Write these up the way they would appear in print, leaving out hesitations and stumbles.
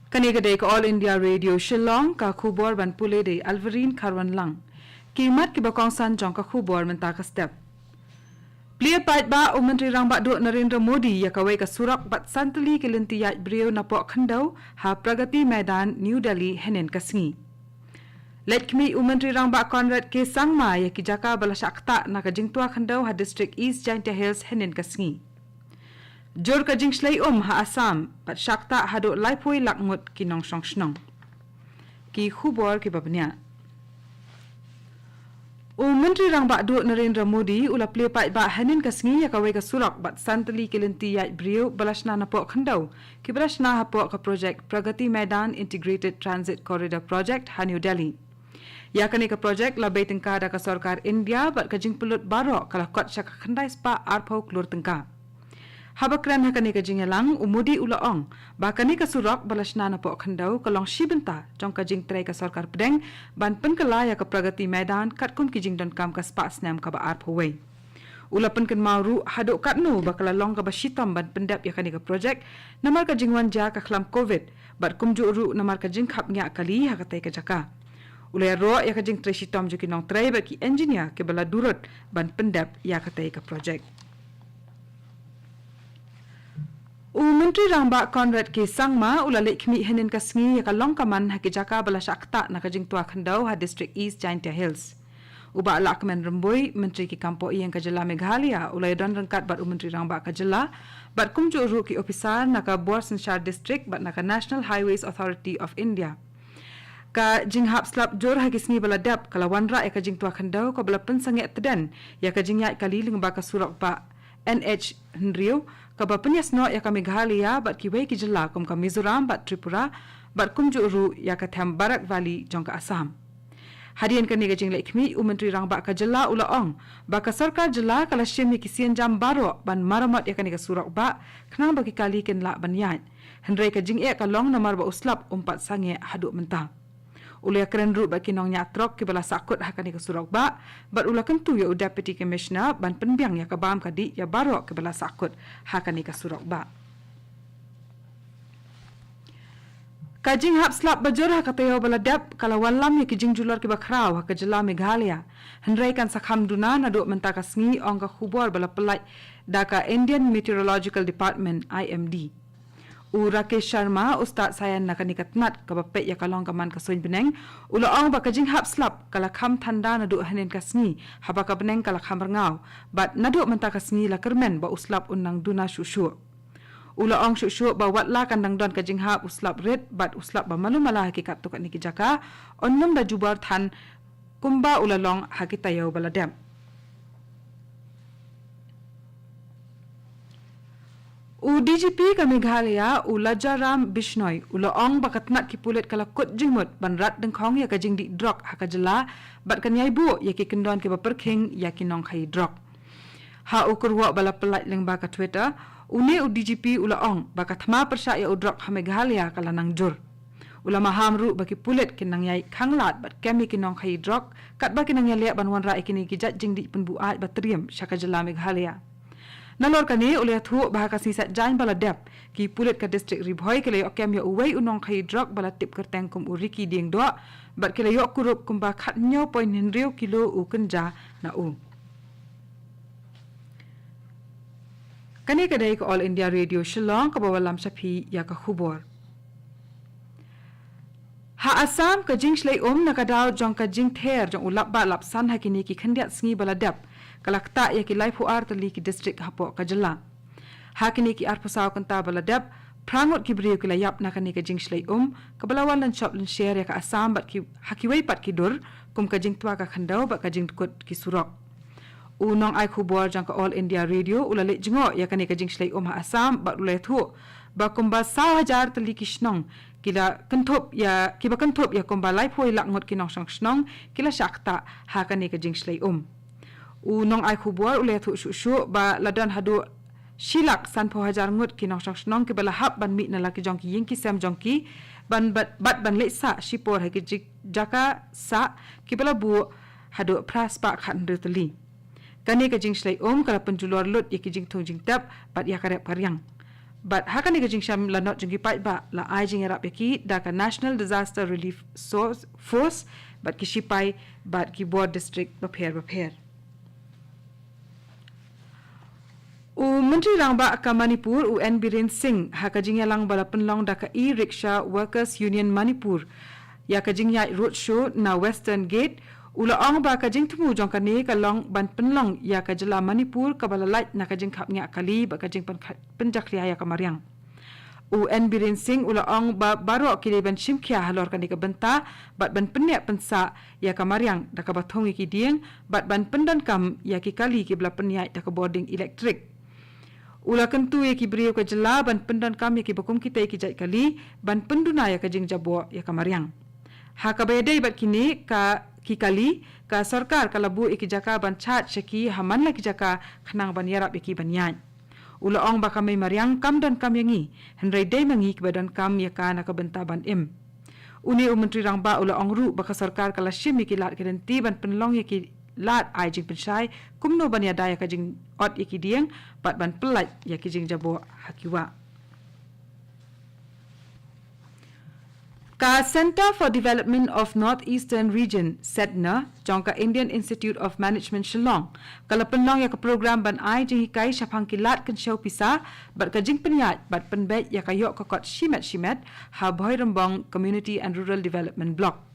Kanigadai ka All India Radio Shillong ka khubor ban pule de Alvarin Karwan lang. Kimat ki bakong san jong ka khubor menta ka step. Plia pait ba o Menteri Rang Ba Duk Narendra Modi ya kawai ka surak bat santali ke lentiyat beliau napok khandau ha Pragati Maidan New Delhi henen kasngi. Let kami Menteri Rang Ba Conrad ke sangma ya ki jaka balasakta na ka jingtua khandau ha District East Giant Hills henen kasngi. Jor ka jing shlai ha Assam pat shakta hado laipoi lakngut ki nong song snong. Ki khubor ki babnya. Menteri Rang Ba Duk Narendra Modi ula plepai ba hanin kasngi ya kawai ka surak bat santali ki lentiyat beliau balasna napok khandau ki balasna hapok ka project Pragati Maidan Integrated Transit Corridor Project ha New Delhi. Ya kani ka project labai tengka da ka sarkar India bat ka jing pulut barok kala kot syaka khandai spa arpau klur tengka. Habakran hakani ka jing lang umudi ulaong ba kani ka surak balasna na po khandau kalong shibenta jong ka jing trai ka sarkar pedeng ban penkala ya ka Pragati Maidan katkum ki jing don kam ka spa snam ka ba arpau wei. Ula penken mauru haduk katnu bakala long ka bashitam ban pendap ya kani ka project namar ka jing wanja ka khlam covid bat kumju ru namar ka jing khap nya kali ha ka tai ka jaka. Ulai ro ya ka jing trai shitam ju ki nong trai ba ki engineer ke bala durut ban pendap ya ka tai ka project. Menteri Rang Ba Conrad ke sangma ula lekmi henin kasngi ya ka long kaman ha ki jaka bala shakta na ka jing tua khandau ha District East Giant Hills. Uba ala kemen remboi menteri ki kampo yang ka jela Meghalaya ulai don rangkat bat Menteri Rang Ba ka jela bat kumju ru ki officer na ka Borsenshire District bat na ka National Highways Authority of India. Ka jing hap slap jor ha kisngi bala dap kala wanra ya ka jing tua khandau ka bala pensange teden ya ka jing yai kali ling ba ka surak ba NH Henriu ka ba penyas no ya ka Meghalaya bat ki wei ki jela kum ka Mizoram bat Tripura bat kumju ru ya ka Tham Barak Valley jong ka Assam. Hadian ka ni ka jing lekmi Menteri Rang Ba ka jela ulaong ba ka sarkar jela kala syem ki sian jam baro ban maramat ya ka ni ka surak ba knang ba ki kali ken la ban yat. Henry ka jing e ka long namar ba uslap umpat sange haduk mentah. Ula keren ru ba kinong nyatrok ki bala sakut ha ka ni ka surak ba bat ula kentu ya Deputy Commissioner ban penbiang ya ka bam ka di ya baro ki bala sakut ha ka ni ka surak ba. Kajing hap slap bajur ha ka tayo bala dap kala walam ya ki jing julor ki bakraw ha ka jela Meghalaya. Henry kan sakham duna na do menta ka sngi ong ka khubor bala pelai da ka Indian Meteorological Department IMD. Rakesh Sharma ustaz sayan na kanikat nat kabapet ya kalong kaman kasoin beneng ulaong ba kajing hap slap kala kham thanda na do hanen kasni haba ka beneng kala kham rangau bat nado menta kasni la kermen ba uslap unang duna shushu ulaong shushu ba watla kandang don kajing hap uslap red bat uslap ba malumala hakikat to kaniki jaka onnum da jubar than kumba ulalong hakitayo baladam. DGP ka Meghalaya Lajaram Bishnoi ulaong bakatnat ki pulet kala kot jingmut ban rat dengkhong ya ka jing di drok ha ka jela bat kan yai bu ya ki kendon ke baperking ya ki nong khai drok ha ukurwa bala pelat leng ba ka Twitter une DGP ulaong bakathma persya ya udrok ha Meghalaya kala nang jur ulama hamru baki pulet kinang yai khanglat bat kemi kinong khai drok kat ba kinang yale ban wan ra ikini ki jat jing di penbuat batriam syaka jela Meghalaya. Nalor kani oleh thu bahaka sisat jain bala dep ki pulet ka district ribhoi kele okem ya uwei unong khai drok bala tip kerteng kum uriki ding do bat kele yok kurup kum ba khat nyo point hinriu kilo u kenja na u kani kadai ka All India Radio Shillong ka bawalam sapi ya ka khubor ha Assam ka jing shlai na ka daw jong ka jing ther jong ulap ba lap san hakini ki khandiat sngi bala dep kalakta ya ki laifu artali ki district hapo ka jela hakini ki arpasaw kanta bala dep prangot ki briu ki layap na kani ka jing shlai ka balawan lan shop lan share ya ka Assam bat ki hakiwai pat ki dur kum ka jing tua ka khandau ba ka jing kut ki surok unong ai khubor jang ka All India Radio ulale jingo ya kani ka jing shlai ha Assam bat ulai thu ba kumba 1000 tali ki snong kila kenthop ya ki ba kenthop ya kumba laifu lakngot ki nong snong kila shakta ha kani ka jing shlai unong ai khubor ule thu shu ba ladan hadu shilak san pho hajar ngut ki nong snong ke bala hap ban mi na la ki jong ki ying ki sam jong ki ban bat ban le sa shipor ha ki jaka sa ki bala bu hadu praspa khan rutli kani ka jing shlai kala penjulor lut ya ki jing thong jing tap bat ya karep karyang But hakan ni kajing syam la not jengki pai ba la ai jing erap yaki da ka National Disaster Relief Force but ki shipai but ki board district repair. U Menteri Rangba ka Manipur UN Biren Singh hakajing yalang bala penlong da ka e-rickshaw Workers Union Manipur ya kajing yai roadshow na Western Gate ula ong ba kajing temu jong kani ka long ban penlong ya ka jela Manipur ka bala light na kajing khap nya kali ba kajing penjakria ya ka Mariang. UN Biren Singh ula ong ba baro kini ban shimkia halor kani ka benta bat ban penyak pensa ya ka Mariang da ka bathong ki dieng bat ban pendan kam ya ki kali ki bala penyak da ka boarding electric. Ula kentu ya ki beriu ka jela ban pendan kam ya ki bakum kita ki jai kali ban penduna ya ka jing jabo ya ka Mariang. Ha ka bedai bat kini ka ki kali ka sarkar ka labu iki jaka ban chat shaki haman la ki jaka khnang ban yarap iki ban yan. Ula ong ba kami Mariang kam dan kam yangi henrai dai mangi ki badan kam ya ka na ka benta ban im. Uni Menteri Rangba ula ong ru ba ka sarkar ka la shim ki lat ki ti ban penlong ya ki lat ai jing penshai kumno ban ya daya ka jing ot iki dieng bat ban pelat ya ki jing jabo hakiwa. Ka Center for Development of Northeastern Region SEDNA jongka Indian Institute of Management Shillong kala penlong ya ka program ban ai jing hikai syapang kilat kan show pisa bat ka jing penyat bat penbet ya ka yok ka kot shimet ha boy rembong Community and Rural Development Block.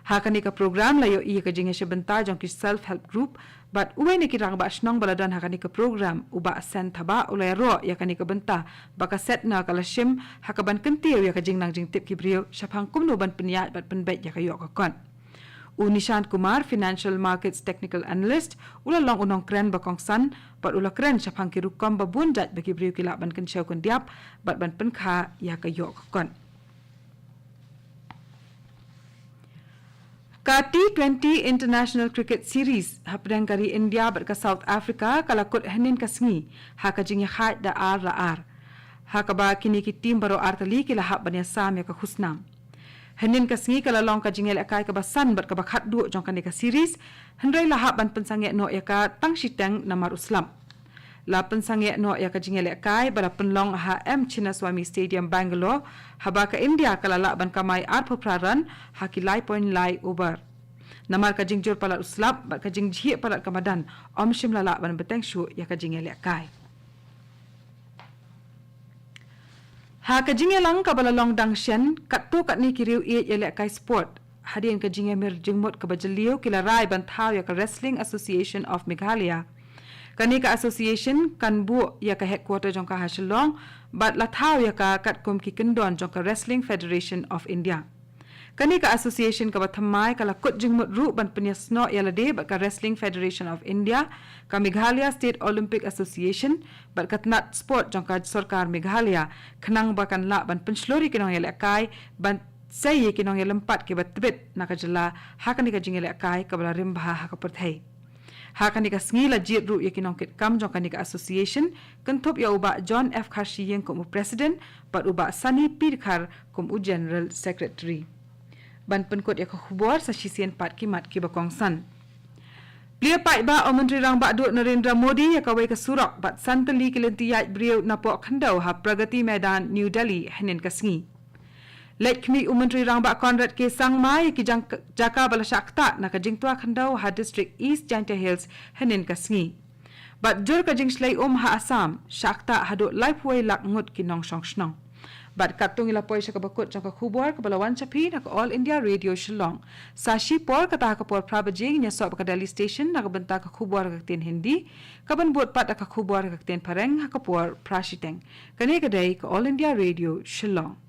Hakani ka program layo iya ka jing sebenta jong ki self help group but uwe ni kirang ba snong baladan hakani ka program uba sen thaba ulai ro ya kani ka benta baka set na kala shim hakaban kentir ya ka jing nang jing tip ki brio syapang kumno ban penyat bat penbet ya ka yok ka kon. Nishant Kumar Financial Markets Technical Analyst ula long unong kren bakong san bat ula kren syapang ki rukom ba bunjat bagi brio ki ban ken show kon diap bat ban penkha ya ka yok ka kon. Ka T20 International Cricket Series hapdang kari India berka South Africa kalakut henin kasngi haka jingya khat da ar. Haka ba kini ki tim baro artali kila hap banya sam ya ka khusnam. Henin kasngi kala long ka jingel akai ka basan ber ka bakhat du jong kan ka series hendrai la hap ban pensangye no ya ka tangshitang namar uslam. La pensangye no ya ka jingel akai bara penlong HM Chinnaswamy Stadium Bangalore haba ka India kala la ban kamai ar praran hakilai point lai over. Namar ka jingjur palat uslap ba ka jingji palat kamadan om shim la ban beteng shu ya ka jingel akai. Ha ka jingelang ka balalong dangshen katto katni kiriu e ya akai sport. Hadin ka jingemir jingmot ka bajalio kila rai ban thau ya ka Wrestling Association of Meghalaya. Kani ka association kan bu ya ka headquarter jong ka Shillong bat la thau ya ka katkum ki kendon jong ka Wrestling Federation of India. Kani ka association ka bathamai kala kut jingmut ru ban penyasno ya lade bat ka Wrestling Federation of India ka Meghalaya State Olympic Association bat katnat sport jong ka sarkar Meghalaya khnang bakan la ban penslori kinong ya lekai ban sayi kinong ya lempat ke batbet nakajala hakani ka jingele kai ka bala rimba ha ka perthai. Hakani ka sngi la jit ru yakinong kit kam jong kani ka association kentup ya uba John F Khasi yang kum president bat uba Sunny Pirkhar kum general secretary. Ban penkot ya ka khubor sa sisian pat kimat ki bakong san. Beliau pai ba Menteri Rangba Dut Narendra Modi ya kawai ka surak bat santali kilenti yat beliau napok khandau ha Pragati Maidan New Delhi hanin ka sngi. Lekmi Menteri Rangba Conrad ke Sangmai ki jaka bala shakta na ka jingtua khandau ha district East Jaintia Hills hanin ka sngi. Bat jur ka jing slai ha Assam shakta hadu lifeway lak ngut ki nong shong shnong. Bat katung ila poy ka bakut jang ka khubor ka bala wan chapi na ka All India Radio Shillong. Sashi por ka ta ka por prabajing nya sob ka Delhi station na ka benta ka khubor ka tin Hindi ka ban bot pat ka khubor ka tin pareng ha ka por prashiteng. Kane ka dai ka All India Radio Shillong.